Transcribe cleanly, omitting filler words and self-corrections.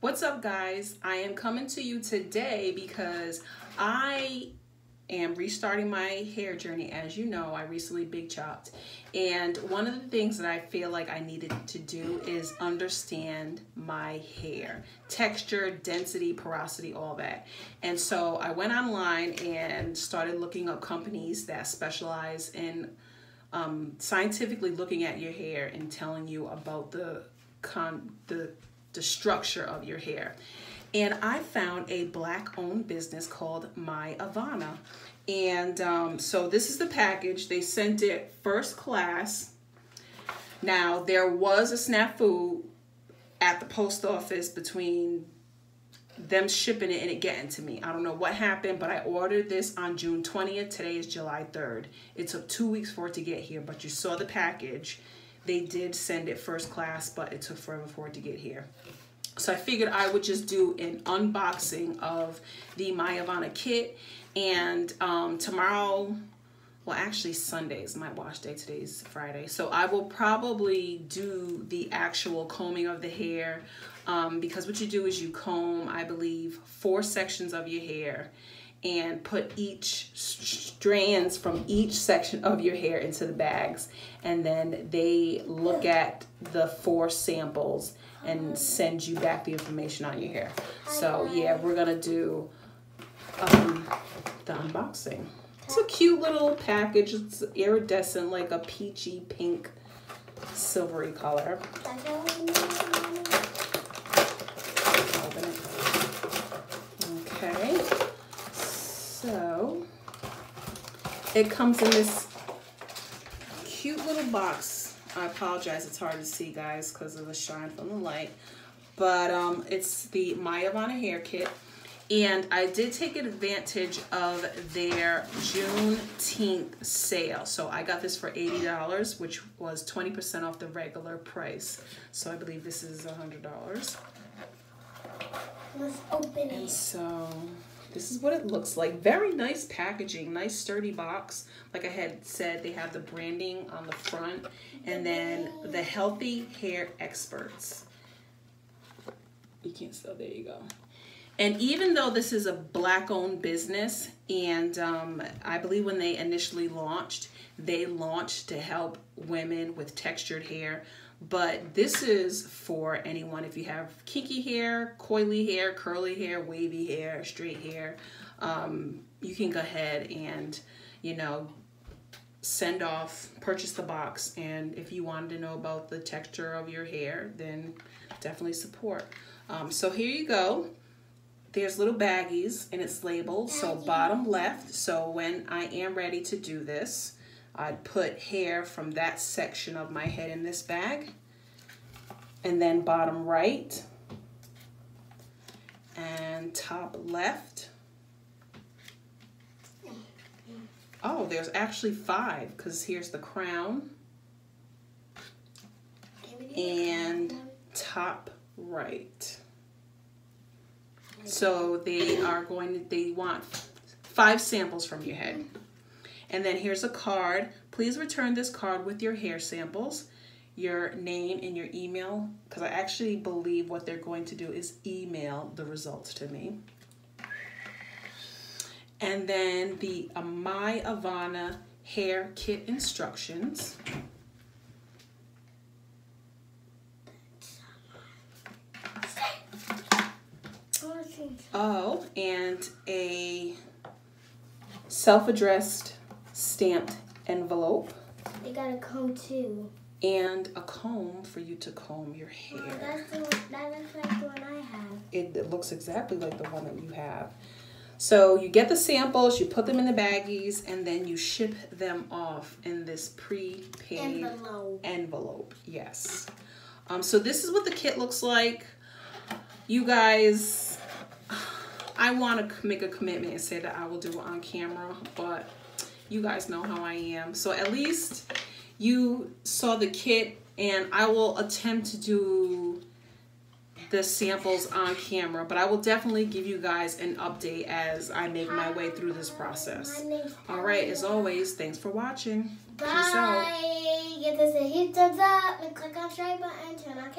What's up, guys? I am coming to you today because I am restarting my hair journey. As you know, I recently big chopped, and one of the things that I feel like I needed to do is understand my hair texture, density, porosity, all that. And so I went online and started looking up companies that specialize in scientifically looking at your hair and telling you about the structure of your hair. And I found a Black-owned business called Myavana. And so this is the package. They sent it first class. Now, there was a snafu at the post office between them shipping it and it getting to me. I don't know what happened, but I ordered this on June 20th. Today is July 3rd. It took 2 weeks for it to get here, but you saw the package. They did send it first class, but it took forever for it to get here. So I figured I would just do an unboxing of the Myavana kit. And tomorrow, well, actually Sunday is my wash day. Today's Friday. So I will probably do the actual combing of the hair, because what you do is you comb, I believe, 4 sections of your hair and put each strands from each section of your hair into the bags. And then they look at the 4 samples and send you back the information on your hair. So yeah, we're gonna do the unboxing. It's a cute little package. It's iridescent, like a peachy pink silvery color. Okay, so it comes in this cute little box. I apologize, it's hard to see, guys, because of the shine from the light. But it's the Myavana hair kit. And I did take advantage of their Juneteenth sale. So I got this for $80, which was 20% off the regular price. So I believe this is $100. Let's open it. And so this is what it looks like. Very nice packaging, nice sturdy box. Like I had said, they have the branding on the front, and then the Healthy Hair Experts. You can't still, there you go. And even though this is a Black-owned business, and I believe when they initially launched, they launched to help women with textured hair. But this is for anyone. If you have kinky hair, coily hair, curly hair, wavy hair, straight hair, you can go ahead and, you know, send off, purchase the box. And if you wanted to know about the texture of your hair, then definitely support. So here you go. There's little baggies and it's labeled. So bottom left. So when I am ready to do this, I'd put hair from that section of my head in this bag. And then bottom right and top left. Oh, there's actually 5, because here's the crown and top right. So they want 5 samples from your head. And then here's a card. Please return this card with your hair samples, your name and your email, because I actually believe what they're going to do is email the results to me. And then the Myavana hair kit instructions. Oh, and a self-addressed stamped envelope. They got a comb too. And a comb for you to comb your hair. Oh, that looks like the one I have. It looks exactly like the one that you have. So you get the samples, you put them in the baggies, and then you ship them off in this prepaid envelope. Yes. So this is what the kit looks like. You guys, I want to make a commitment and say that I will do it on camera, but you guys know how I am. So at least you saw the kit, and I will attempt to do the samples on camera, but I will definitely give you guys an update as I make my way through this process. All right, as always, thanks for watching. Bye. Peace out. Give this a huge thumbs up and click on the share button, turn on